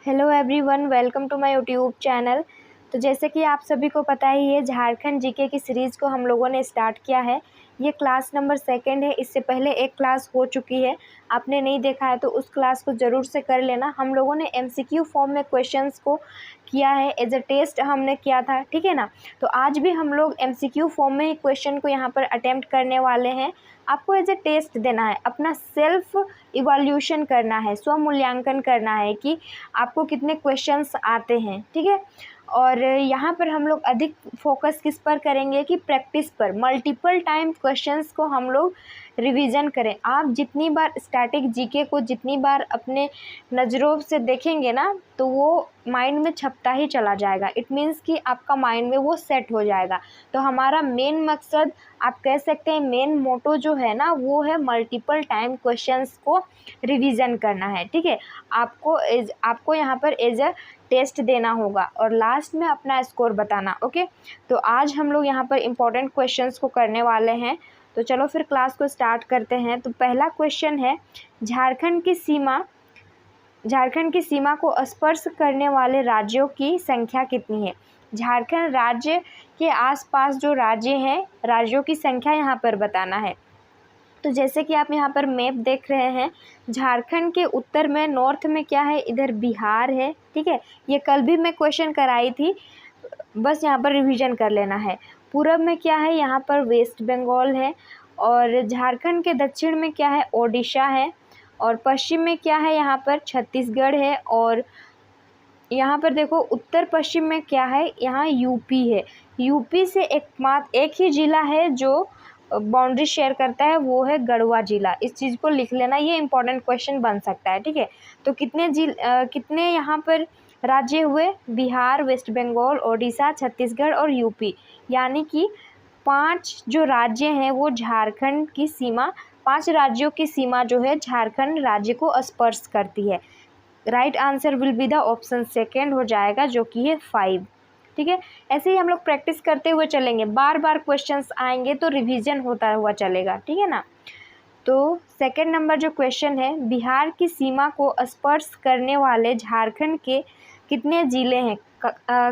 Hello everyone, welcome to my YouTube channel. तो जैसे कि आप सभी को पता ही है, झारखंड जीके की सीरीज़ को हम लोगों ने स्टार्ट किया है। ये क्लास नंबर 2 है। इससे पहले एक क्लास हो चुकी है, आपने नहीं देखा है तो उस क्लास को ज़रूर से कर लेना। हम लोगों ने एमसीक्यू फॉर्म में क्वेश्चंस को किया है, एज अ टेस्ट हमने किया था, ठीक है ना। तो आज भी हम लोग एमसीक्यू फॉर्म में ही क्वेश्चन को यहाँ पर अटेम्प्ट करने वाले हैं। आपको एज अ टेस्ट देना है, अपना सेल्फ इवैल्यूएशन करना है, स्व मूल्यांकन करना है कि आपको कितने क्वेश्चंस आते हैं, ठीक है। और यहाँ पर हम लोग अधिक फोकस किस पर करेंगे कि प्रैक्टिस पर, मल्टीपल टाइम क्वेश्चंस को हम लोग रिवीजन करें। आप जितनी बार स्टैटिक जीके को जितनी बार अपने नज़रों से देखेंगे ना, तो वो माइंड में छपता ही चला जाएगा। इट मीन्स कि आपका माइंड में वो सेट हो जाएगा। तो हमारा मेन मकसद, आप कह सकते हैं मेन मोटो जो है ना, वो है मल्टीपल टाइम क्वेश्चंस को रिवीजन करना है, ठीक है। आपको यहाँ पर एज अ टेस्ट देना होगा और लास्ट में अपना स्कोर बताना, ओके। तो आज हम लोग यहाँ पर इम्पोर्टेंट क्वेश्चंस को करने वाले हैं। तो चलो फिर क्लास को स्टार्ट करते हैं। तो पहला क्वेश्चन है, झारखंड की सीमा को स्पर्श करने वाले राज्यों की संख्या कितनी है। झारखंड राज्य के आसपास जो राज्य हैं, राज्यों की संख्या यहाँ पर बताना है। तो जैसे कि आप यहाँ पर मैप देख रहे हैं, झारखंड के उत्तर में, नॉर्थ में क्या है, इधर बिहार है, ठीक है। ये कल भी मैं क्वेश्चन कराई थी, बस यहाँ पर रिवीजन कर लेना है। पूरब में क्या है, यहाँ पर वेस्ट बंगाल है। और झारखंड के दक्षिण में क्या है, ओडिशा है। और पश्चिम में क्या है, यहाँ पर छत्तीसगढ़ है। और यहाँ पर देखो उत्तर पश्चिम में क्या है, यहाँ यूपी है। यूपी से एक ही ज़िला है जो बाउंड्री शेयर करता है, वो है गढ़वा जिला। इस चीज़ को लिख लेना, ये इंपॉर्टेंट क्वेश्चन बन सकता है, ठीक है। तो कितने यहाँ पर राज्य हुए, बिहार, वेस्ट बंगाल, ओडिशा, छत्तीसगढ़ और यूपी। यानी कि 5 जो राज्य हैं वो झारखंड की सीमा, 5 राज्यों की सीमा जो है झारखंड राज्य को स्पर्श करती है। Right answer will be the option second हो जाएगा, जो कि है 5, ठीक है। ऐसे ही हम लोग प्रैक्टिस करते हुए चलेंगे, बार बार क्वेश्चंस आएंगे तो रिवीजन होता हुआ चलेगा, ठीक है ना। तो सेकंड नंबर जो क्वेश्चन है, बिहार की सीमा को स्पर्श करने वाले झारखंड के कितने ज़िले हैं।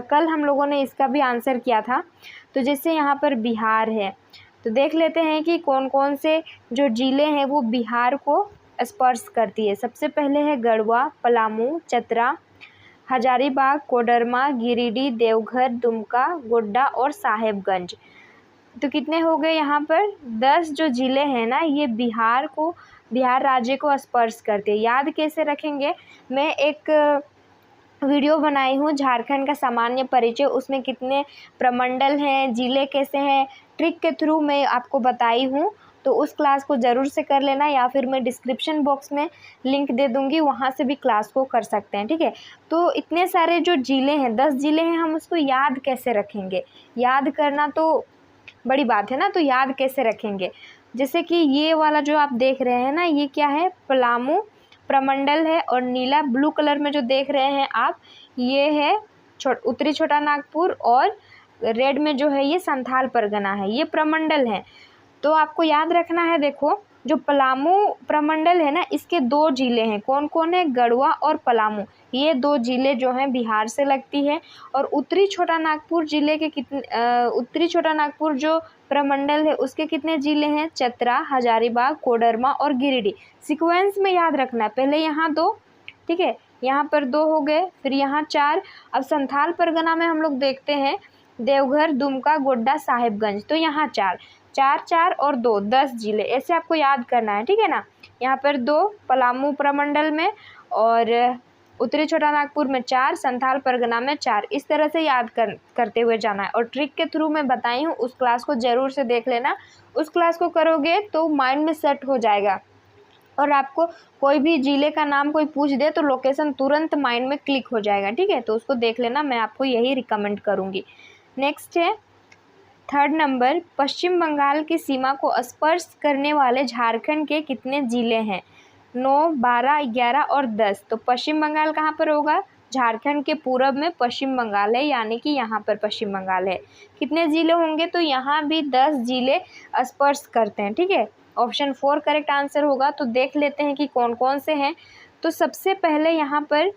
कल हम लोगों ने इसका भी आंसर किया था। तो जैसे यहाँ पर बिहार है, तो देख लेते हैं कि कौन कौन से जो ज़िले हैं वो बिहार को स्पर्श करती है। सबसे पहले है गढ़वा, पलामू, चतरा, हजारीबाग, कोडरमा, गिरिडीह, देवघर, दुमका, गोड्डा और साहेबगंज। तो कितने हो गए यहाँ पर, 10 जो ज़िले हैं ना, ये बिहार राज्य को स्पर्श करते हैं। याद कैसे रखेंगे, मैं एक वीडियो बनाई हूँ झारखंड का सामान्य परिचय, उसमें कितने प्रमंडल हैं, ज़िले कैसे हैं, ट्रिक के थ्रू मैं आपको बताई हूँ। तो उस क्लास को ज़रूर से कर लेना, या फिर मैं डिस्क्रिप्शन बॉक्स में लिंक दे दूँगी, वहाँ से भी क्लास को कर सकते हैं, ठीक है। तो इतने सारे जो ज़िले हैं, 10 ज़िले हैं, हम उसको याद कैसे रखेंगे। याद करना तो बड़ी बात है ना, तो याद कैसे रखेंगे। जैसे कि ये वाला जो आप देख रहे हैं ना, ये क्या है, पलामू प्रमंडल है। और नीला ब्लू कलर में जो देख रहे हैं आप, ये है उत्तरी छोटा नागपुर। और रेड में जो है ये संथाल परगना है, ये प्रमंडल है। तो आपको याद रखना है, देखो जो पलामू प्रमंडल है ना, इसके 2 ज़िले हैं, कौन कौन है, गढ़वा और पलामू। ये 2 ज़िले जो हैं बिहार से लगती है। और उत्तरी छोटा नागपुर ज़िले के उत्तरी छोटा नागपुर जो प्रमंडल है, उसके कितने ज़िले हैं, चतरा, हजारीबाग, कोडरमा और गिरिडीह। सीक्वेंस में याद रखना है, पहले यहाँ 2, ठीक है, यहाँ पर 2 हो गए, फिर यहाँ 4। अब संथाल परगना में हम लोग देखते हैं देवघर, दुमका, गोड्डा, साहेबगंज। तो यहाँ 4 4 4 और 2, 10 ज़िले, ऐसे आपको याद करना है, ठीक है ना। यहाँ पर 2 पलामू प्रमंडल में, और उत्तरी छोटा नागपुर में 4, संथाल परगना में 4। इस तरह से याद करते हुए जाना है। और ट्रिक के थ्रू मैं बताई हूँ, उस क्लास को ज़रूर से देख लेना। उस क्लास को करोगे तो माइंड में सेट हो जाएगा। और आपको कोई भी ज़िले का नाम कोई पूछ दे तो लोकेशन तुरंत माइंड में क्लिक हो जाएगा, ठीक है। तो उसको देख लेना, मैं आपको यही रिकमेंड करूँगी। नेक्स्ट है थर्ड नंबर, पश्चिम बंगाल की सीमा को स्पर्श करने वाले झारखंड के कितने ज़िले हैं। 9, 12, 11 और 10। तो पश्चिम बंगाल कहाँ पर होगा, झारखंड के पूरब में पश्चिम बंगाल है, यानी कि यहाँ पर पश्चिम बंगाल है। कितने ज़िले होंगे, तो यहाँ भी 10 ज़िले स्पर्श करते हैं, ठीक है। ऑप्शन 4 करेक्ट आंसर होगा। तो देख लेते हैं कि कौन कौन से हैं। तो सबसे पहले यहाँ पर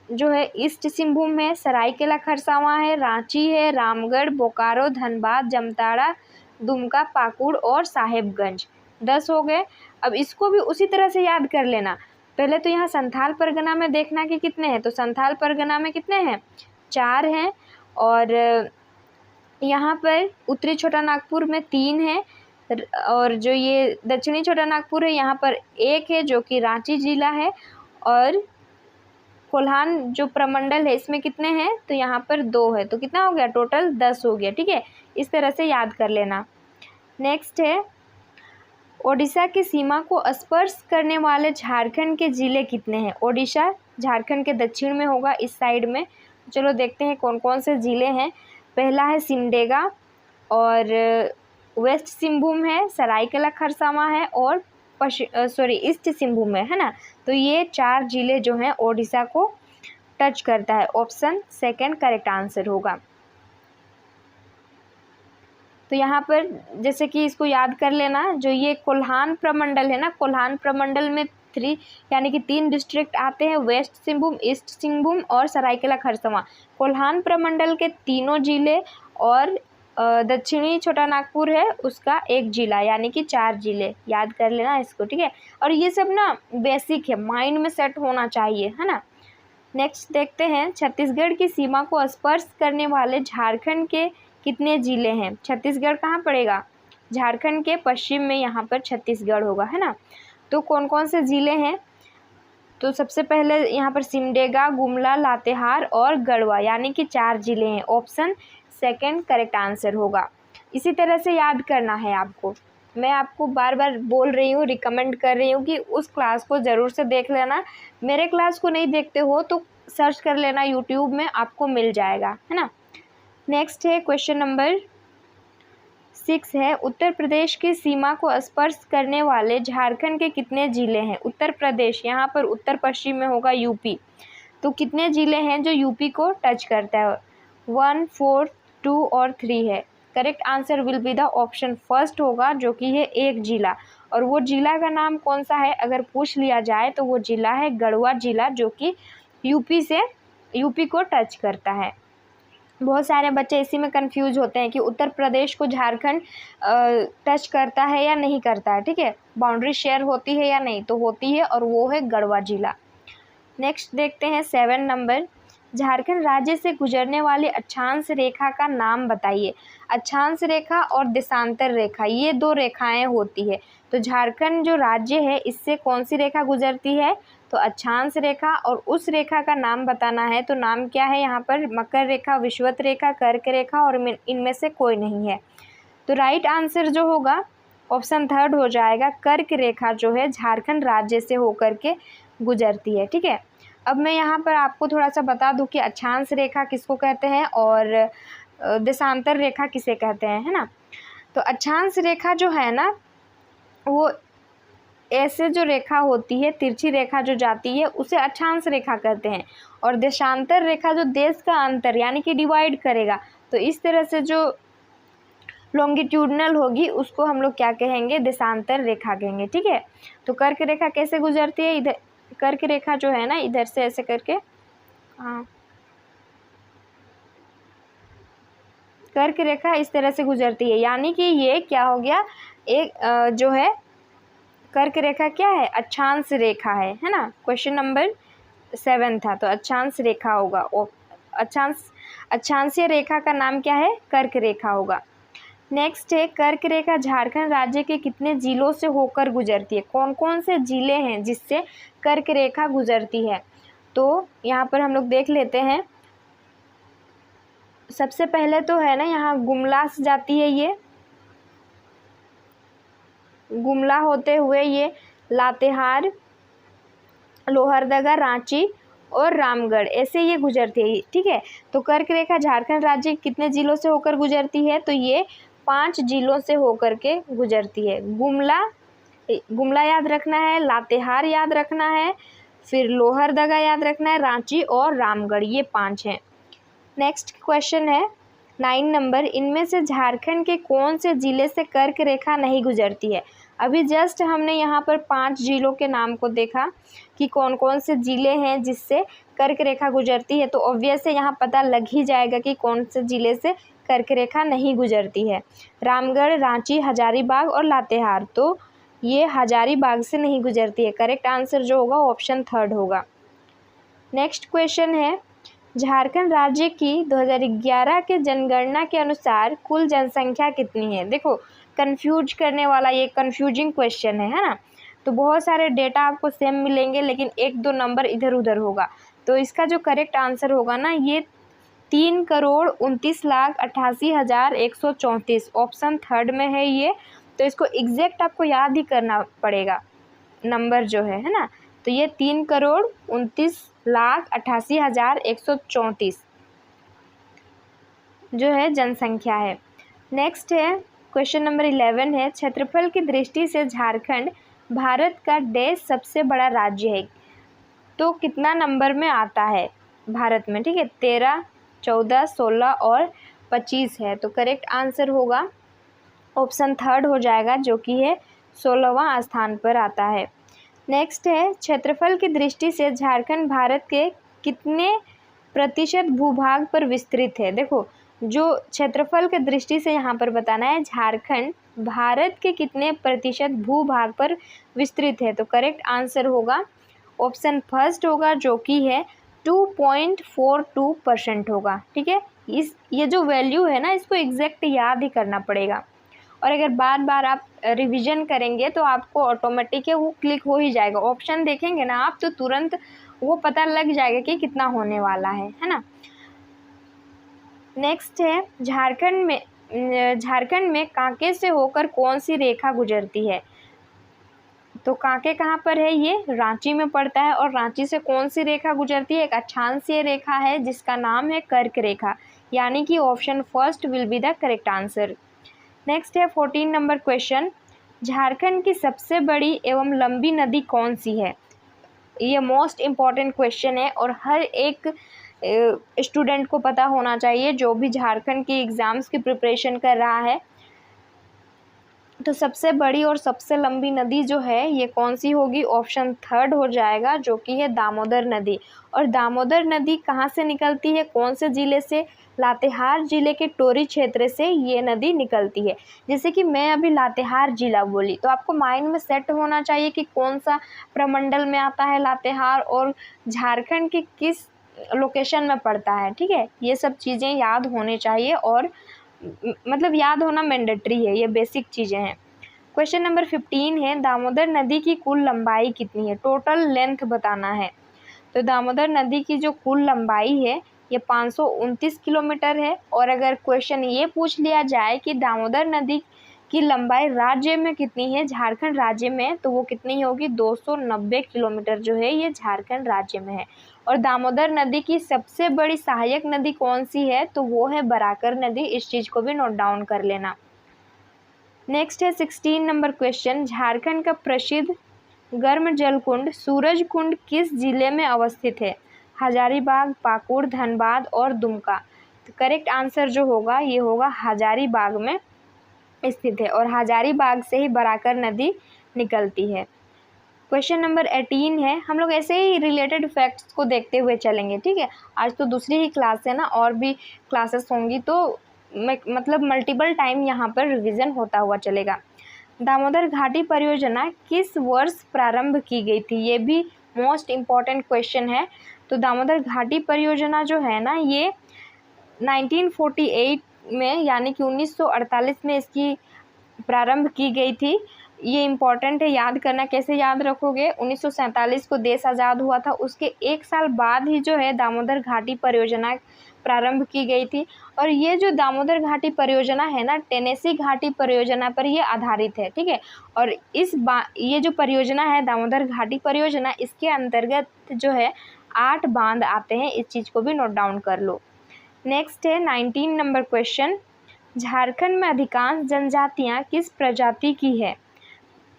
जो है ईस्ट सिंहभूम है, सरायकेला खरसावां है, रांची है, रामगढ़, बोकारो, धनबाद, जामताड़ा, दुमका, पाकुड़ और साहेबगंज। 10 हो गए। अब इसको भी उसी तरह से याद कर लेना। पहले तो यहाँ संथाल परगना में देखना कि कितने हैं, तो संथाल परगना में कितने हैं, 4 हैं। और यहाँ पर उत्तरी छोटा नागपुर में 3 है, और जो ये दक्षिणी छोटा नागपुर है यहाँ पर 1 है जो कि रांची जिला है। और कोल्हान जो प्रमंडल है इसमें कितने हैं, तो यहाँ पर 2 है। तो कितना हो गया, टोटल 10 हो गया। ठीक है, इस तरह से याद कर लेना। नेक्स्ट है, ओडिशा की सीमा को स्पर्श करने वाले झारखंड के ज़िले कितने हैं। ओडिशा झारखंड के दक्षिण में होगा, इस साइड में। चलो देखते हैं कौन कौन से ज़िले हैं। पहला है सिमडेगा, और वेस्ट सिंहभूम है, सरायकेला खरसावां है, और ईस्ट सिंहभूम है ना। तो ये 4 ज़िले जो हैं ओडिशा को टच करता है। ऑप्शन सेकंड करेक्ट आंसर होगा। तो यहाँ पर जैसे कि इसको याद कर लेना, जो ये कोल्हान प्रमंडल है ना, कोल्हान प्रमंडल में 3 यानी कि 3 डिस्ट्रिक्ट आते हैं, वेस्ट सिंहभूम, ईस्ट सिंहभूम और सरायकेला खरसावां। कोल्हान प्रमंडल के तीनों ज़िले और दक्षिणी छोटा नागपुर है उसका 1 ज़िला, यानी कि 4 ज़िले। याद कर लेना इसको, ठीक है। और ये सब ना बेसिक है, माइंड में सेट होना चाहिए, है ना। नेक्स्ट देखते हैं, छत्तीसगढ़ की सीमा को स्पर्श करने वाले झारखंड के कितने ज़िले हैं। छत्तीसगढ़ कहाँ पड़ेगा, झारखंड के पश्चिम में यहाँ पर छत्तीसगढ़ होगा, है ना। तो कौन कौन से ज़िले हैं, तो सबसे पहले यहाँ पर सिमडेगा, गुमला, लातेहार और गढ़वा, यानी कि 4 ज़िले हैं। ऑप्शन सेकंड करेक्ट आंसर होगा। इसी तरह से याद करना है आपको। मैं आपको बार बार बोल रही हूँ, रिकमेंड कर रही हूँ कि उस क्लास को ज़रूर से देख लेना। मेरे क्लास को नहीं देखते हो तो सर्च कर लेना यूट्यूब में, आपको मिल जाएगा, है ना। नेक्स्ट है क्वेश्चन नंबर 6 है, उत्तर प्रदेश की सीमा को स्पर्श करने वाले झारखंड के कितने ज़िले हैं। उत्तर प्रदेश यहाँ पर उत्तर पश्चिम में होगा यूपी। तो कितने ज़िले हैं जो यूपी को टच करता है। 1, 4, 2 और 3 है। Correct answer will be the option first होगा, जो कि है 1 ज़िला। और वो ज़िला का नाम कौन सा है अगर पूछ लिया जाए तो वो ज़िला है गढ़वा ज़िला, जो कि यूपी को टच करता है। बहुत सारे बच्चे इसी में कंफ्यूज होते हैं कि उत्तर प्रदेश को झारखंड टच करता है या नहीं करता है, ठीक है। बाउंड्री शेयर होती है या नहीं, तो होती है, और वो है गढ़वा जिला। नेक्स्ट देखते हैं 7 नंबर, झारखंड राज्य से गुजरने वाली अक्षांश रेखा का नाम बताइए। अक्षांश रेखा और देशांतर रेखा, ये 2 रेखाएं होती है। तो झारखंड जो राज्य है इससे कौन सी रेखा गुजरती है, तो अक्षांश रेखा। और उस रेखा का नाम बताना है, तो नाम क्या है यहाँ पर, मकर रेखा, विषुवत रेखा, कर्क रेखा, और इनमें से कोई नहीं है। तो राइट आंसर जो होगा ऑप्शन थर्ड हो जाएगा, कर्क रेखा जो है झारखंड राज्य से होकर के गुजरती है, ठीक है। अब मैं यहाँ पर आपको थोड़ा सा बता दूं कि अक्षांश रेखा किसको कहते हैं और देशांतर रेखा किसे कहते हैं, है ना। तो अक्षांश रेखा जो है ना, वो ऐसे जो रेखा होती है, तिरछी रेखा जो जाती है, उसे अक्षांश रेखा कहते हैं। और देशांतर रेखा जो देश का अंतर यानी कि डिवाइड करेगा, तो इस तरह से जो लॉन्गिट्यूडनल होगी उसको हम लोग क्या कहेंगे, देशांतर रेखा कहेंगे, ठीक है। तो कर्क रेखा कैसे गुजरती है, इधर कर्क रेखा जो है ना, इधर से ऐसे करके, हाँ, कर्क रेखा इस तरह से गुजरती है, यानी कि ये क्या हो गया, एक जो है कर्क रेखा क्या है, अक्षांश रेखा है ना। क्वेश्चन नंबर 7 था, तो अक्षांश रेखा होगा। अक्षांशीय रेखा का नाम क्या है, कर्क रेखा होगा। नेक्स्ट है, कर्क रेखा झारखंड राज्य के कितने जिलों से होकर गुजरती है। कौन कौन से जिले हैं जिससे कर्क रेखा गुजरती है, तो यहाँ पर हम लोग देख लेते हैं। सबसे पहले तो है ना, यहाँ गुमला से जाती है, ये गुमला होते हुए ये लातेहार, लोहरदगा, रांची और रामगढ़, ऐसे ये गुजरती है, ठीक है। तो कर्क रेखा झारखंड राज्य कितने जिलों से होकर गुजरती है, तो ये 5 जिलों से होकर के गुजरती है। गुमला याद रखना है, लातेहार याद रखना है, फिर लोहरदगा याद रखना है, रांची और रामगढ़, ये 5 हैं। नेक्स्ट क्वेश्चन है 9 नंबर, इनमें से झारखंड के कौन से जिले से कर्क रेखा नहीं गुजरती है। अभी जस्ट हमने यहाँ पर 5 जिलों के नाम को देखा कि कौन कौन से ज़िले हैं जिससे कर्क रेखा गुजरती है, तो ऑब्वियस है यहाँ पता लग ही जाएगा कि कौन से ज़िले से कर्क रेखा नहीं गुजरती है। रामगढ़, रांची, हजारीबाग और लातेहार, तो ये हजारीबाग से नहीं गुजरती है। करेक्ट आंसर जो होगा ऑप्शन 3 होगा। नेक्स्ट क्वेश्चन है, झारखंड राज्य की 2011 के जनगणना के अनुसार कुल जनसंख्या कितनी है। देखो कंफ्यूज करने वाला ये कंफ्यूजिंग क्वेश्चन है ना। तो बहुत सारे डेटा आपको सेम मिलेंगे लेकिन 1-2 नंबर इधर उधर होगा। तो इसका जो करेक्ट आंसर होगा ना ये 3,29,88,134 ऑप्शन 3 में है ये। तो इसको एग्जैक्ट आपको याद ही करना पड़ेगा नंबर जो है ना। तो ये 3,29,88,134 जो है जनसंख्या है। नेक्स्ट है क्वेश्चन नंबर 11 है, क्षेत्रफल की दृष्टि से झारखंड भारत का देश सबसे बड़ा राज्य है, तो कितना नंबर में आता है भारत में। ठीक है, 13, 14, 16 और 25 है। तो करेक्ट आंसर होगा ऑप्शन 3 हो जाएगा जो कि है 16वां स्थान पर आता है। नेक्स्ट है, क्षेत्रफल की दृष्टि से झारखंड भारत के कितने प्रतिशत भूभाग पर विस्तृत है। देखो जो क्षेत्रफल के दृष्टि से यहाँ पर बताना है झारखंड भारत के कितने प्रतिशत भूभाग पर विस्तृत है। तो करेक्ट आंसर होगा ऑप्शन 1 होगा जो कि है 2.42% होगा। ठीक है, ये जो वैल्यू है ना इसको एग्जैक्ट याद ही करना पड़ेगा, और अगर बार बार आप रिवीजन करेंगे तो आपको ऑटोमेटिक है वो क्लिक हो ही जाएगा। ऑप्शन देखेंगे ना आप तो तुरंत वो पता लग जाएगा कि कितना होने वाला है ना। नेक्स्ट है, झारखंड में कांके से होकर कौन सी रेखा गुजरती है। तो कांके कहाँ पर है, ये रांची में पड़ता है। और रांची से कौन सी रेखा गुजरती है, एक अक्षांशीय रेखा है जिसका नाम है कर्क रेखा, यानी कि option 1 will be the correct answer. Next है 14 नंबर क्वेश्चन, झारखंड की सबसे बड़ी एवं लंबी नदी कौन सी है। ये मोस्ट इम्पॉर्टेंट क्वेश्चन है और हर एक स्टूडेंट को पता होना चाहिए जो भी झारखंड की एग्ज़ाम्स की प्रिपरेशन कर रहा है। तो सबसे बड़ी और सबसे लंबी नदी जो है ये कौन सी होगी, ऑप्शन 3 हो जाएगा जो कि है दामोदर नदी। और दामोदर नदी कहाँ से निकलती है, कौन से ज़िले से, लातेहार ज़िले के टोरी क्षेत्र से ये नदी निकलती है। जैसे कि मैं अभी लातेहार ज़िला बोली तो आपको माइंड में सेट होना चाहिए कि कौन सा प्रमंडल में आता है लातेहार और झारखंड के किस लोकेशन में पड़ता है। ठीक है, ये सब चीज़ें याद होने चाहिए और मतलब याद होना मैंडेटरी है, ये बेसिक चीज़ें हैं। क्वेश्चन नंबर 15 है, दामोदर नदी की कुल लंबाई कितनी है, टोटल लेंथ बताना है। तो दामोदर नदी की जो कुल लंबाई है ये 529 किलोमीटर है। और अगर क्वेश्चन ये पूछ लिया जाए कि दामोदर नदी की लंबाई राज्य में कितनी है, झारखंड राज्य में, तो वो कितनी होगी, 290 किलोमीटर जो है ये झारखंड राज्य में है। और दामोदर नदी की सबसे बड़ी सहायक नदी कौन सी है, तो वो है बराकर नदी। इस चीज़ को भी नोट डाउन कर लेना। नेक्स्ट है 16 नंबर क्वेश्चन, झारखंड का प्रसिद्ध गर्म जल कुंड सूरज कुंड किस जिले में अवस्थित है, हजारीबाग, पाकुड़, धनबाद और दुमका। तो करेक्ट आंसर जो होगा ये होगा हजारीबाग में स्थित है और हजारीबाग से ही बराकर नदी निकलती है। क्वेश्चन नंबर 18 है, हम लोग ऐसे ही रिलेटेड फैक्ट्स को देखते हुए चलेंगे। ठीक है, आज तो दूसरी ही क्लास है ना, और भी क्लासेस होंगी तो मतलब मल्टीपल टाइम यहाँ पर रिवीजन होता हुआ चलेगा। दामोदर घाटी परियोजना किस वर्ष प्रारंभ की गई थी, ये भी मोस्ट इम्पॉर्टेंट क्वेश्चन है। तो दामोदर घाटी परियोजना जो है ना ये 1948 में यानी कि 1948 में इसकी प्रारंभ की गई थी। ये इम्पॉर्टेंट है, याद करना। कैसे याद रखोगे, 1947 को देश आज़ाद हुआ था, उसके 1 साल बाद ही जो है दामोदर घाटी परियोजना प्रारंभ की गई थी। और ये जो दामोदर घाटी परियोजना है ना टेनेसी घाटी परियोजना पर ये आधारित है। ठीक है, और ये जो परियोजना है दामोदर घाटी परियोजना, इसके अंतर्गत जो है 8 बांध आते हैं। इस चीज़ को भी नोट डाउन कर लो। नेक्स्ट है 19 नंबर क्वेश्चन, झारखंड में अधिकांश जनजातियाँ किस प्रजाति की है,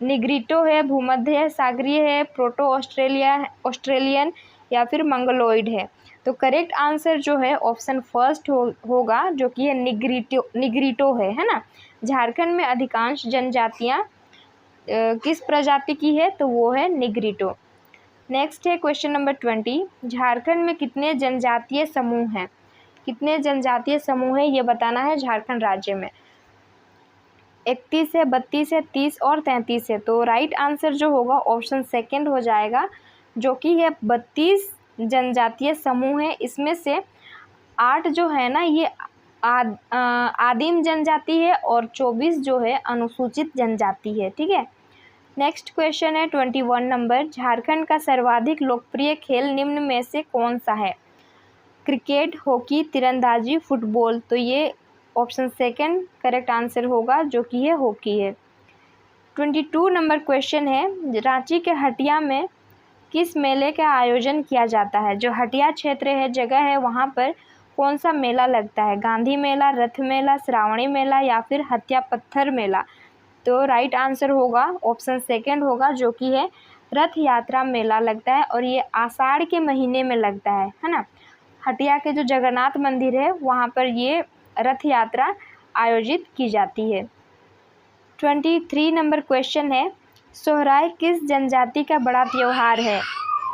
निग्रिटो है, भूमध्य सागरीय है, प्रोटो ऑस्ट्रेलियन या फिर मंगलोइड है। तो करेक्ट आंसर जो है ऑप्शन 1 होगा जो कि है निग्रिटो है ना। झारखंड में अधिकांश जनजातियाँ किस प्रजाति की है, तो वो है निग्रिटो। नेक्स्ट है क्वेश्चन नंबर 20, झारखंड में कितने जनजातीय समूह हैं? कितने जनजातीय समूह है ये बताना है झारखंड राज्य में। 31 है, 32 है, 30 और 33 है। तो राइट आंसर जो होगा ऑप्शन सेकंड हो जाएगा, जो कि है 32 जनजातीय समूह है। इसमें से 8 जो है ना ये आदिम जनजाति है और 24 जो है अनुसूचित जनजाति है। ठीक है। नेक्स्ट क्वेश्चन है 21 नंबर, झारखंड का सर्वाधिक लोकप्रिय खेल निम्न में से कौन सा है? क्रिकेट, हॉकी, तीरंदाजी, फुटबॉल। तो ये ऑप्शन सेकंड करेक्ट आंसर होगा, जो कि है हॉकी है। 22 नंबर क्वेश्चन है, रांची के हटिया में किस मेले का आयोजन किया जाता है? जो हटिया क्षेत्र है, जगह है, वहाँ पर कौन सा मेला लगता है? गांधी मेला, रथ मेला, श्रावणी मेला या फिर हत्या पत्थर मेला। तो राइट आंसर होगा ऑप्शन सेकंड होगा, जो कि है रथ यात्रा मेला लगता है और ये आषाढ़ के महीने में लगता है ना। हटिया के जो जगन्नाथ मंदिर है वहाँ पर ये रथ यात्रा आयोजित की जाती है। 23 नंबर क्वेश्चन है, सोहराय किस जनजाति का बड़ा त्यौहार है?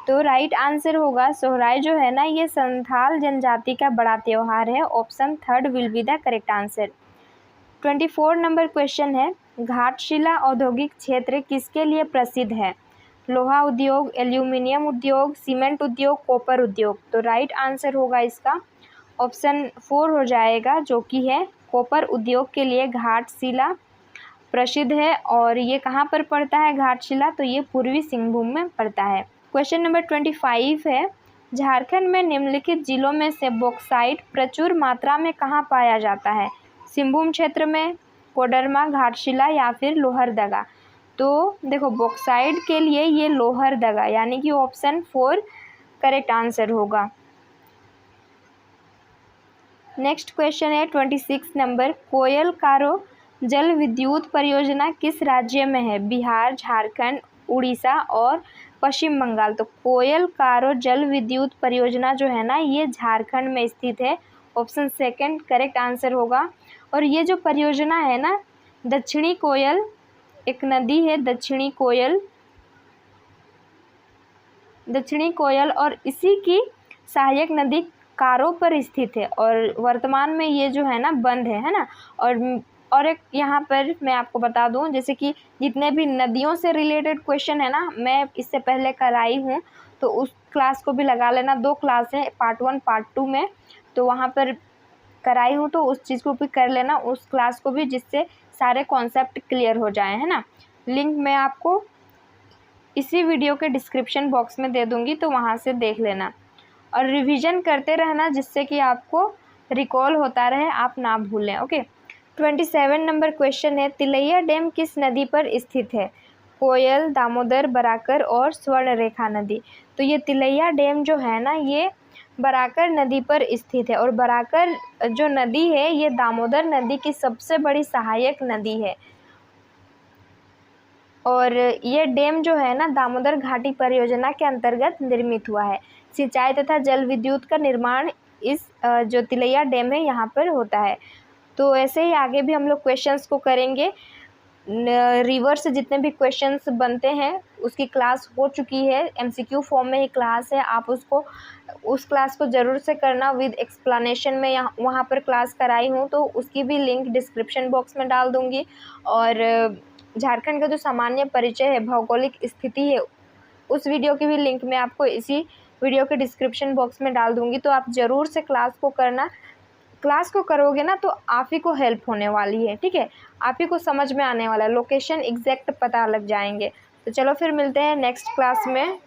तो राइट आंसर होगा सोहराय जो है ना ये संथाल जनजाति का बड़ा त्यौहार है। Option third will be the correct answer. 24 number question है, घाटशिला औद्योगिक क्षेत्र किसके लिए प्रसिद्ध है? लोहा उद्योग, एल्यूमिनियम उद्योग, सीमेंट उद्योग, कॉपर उद्योग। तो राइट आंसर होगा इसका ऑप्शन 4 हो जाएगा, जो कि है कॉपर उद्योग के लिए घाटशिला प्रसिद्ध है। और ये कहाँ पर पड़ता है घाटशिला? तो ये पूर्वी सिंहभूम में पड़ता है। क्वेश्चन नंबर 25 है, झारखंड में निम्नलिखित जिलों में से बॉक्साइट प्रचुर मात्रा में कहाँ पाया जाता है? सिंहभूम क्षेत्र में, कोडरमा, घाटशिला या फिर लोहरदगा। तो देखो बॉक्साइट के लिए ये लोहरदगा यानी कि ऑप्शन 4 करेक्ट आंसर होगा। नेक्स्ट क्वेश्चन है 26 नंबर, कोयल कारो जल विद्युत परियोजना किस राज्य में है? बिहार, झारखंड, उड़ीसा और पश्चिम बंगाल। तो कोयल कारो जल विद्युत परियोजना जो है ना ये झारखंड में स्थित है। ऑप्शन सेकंड करेक्ट आंसर होगा। और ये जो परियोजना है ना दक्षिणी कोयल, एक नदी है दक्षिणी कोयल और इसी की सहायक नदी कारो पर स्थित है और वर्तमान में ये जो है ना बंद है ना। और एक यहाँ पर मैं आपको बता दूँ, जैसे कि जितने भी नदियों से रिलेटेड क्वेश्चन है ना मैं इससे पहले कराई हूँ, तो उस क्लास को भी लगा लेना। 2 क्लास है, पार्ट 1 पार्ट 2 में, तो वहाँ पर कराई हूँ, तो उस चीज़ को भी कर लेना उस क्लास को भी, जिससे सारे कॉन्सेप्ट क्लियर हो जाए है ना। लिंक मैं आपको इसी वीडियो के डिस्क्रिप्शन बॉक्स में दे दूँगी, तो वहाँ से देख लेना और रिवीजन करते रहना, जिससे कि आपको रिकॉल होता रहे, आप ना भूलें। ओके। 27 नंबर क्वेश्चन है, तिलैया डैम किस नदी पर स्थित है? कोयल, दामोदर, बराकर और स्वर्णरेखा नदी। तो ये तिलैया डैम जो है ना ये बराकर नदी पर स्थित है और बराकर जो नदी है ये दामोदर नदी की सबसे बड़ी सहायक नदी है। और ये डैम जो है ना दामोदर घाटी परियोजना के अंतर्गत निर्मित हुआ है। सिंचाई तथा जल विद्युत का निर्माण इस जो तिलैया डैम है यहाँ पर होता है। तो ऐसे ही आगे भी हम लोग क्वेश्चंस को करेंगे। रिवर से जितने भी क्वेश्चंस बनते हैं उसकी क्लास हो चुकी है, MCQ फॉर्म में ही क्लास है, आप उस क्लास को ज़रूर से करना विद एक्सप्लेनेशन में। वहाँ पर क्लास कराई हूँ, तो उसकी भी लिंक डिस्क्रिप्शन बॉक्स में डाल दूँगी। और झारखंड का जो सामान्य परिचय है, भौगोलिक स्थिति है, उस वीडियो की भी लिंक मैं आपको इसी वीडियो के डिस्क्रिप्शन बॉक्स में डाल दूँगी। तो आप ज़रूर से क्लास को करना। क्लास को करोगे ना तो आप ही को हेल्प होने वाली है, ठीक है, आप ही को समझ में आने वाला है, लोकेशन एग्जैक्ट पता लग जाएंगे। तो चलो फिर मिलते हैं नेक्स्ट क्लास में।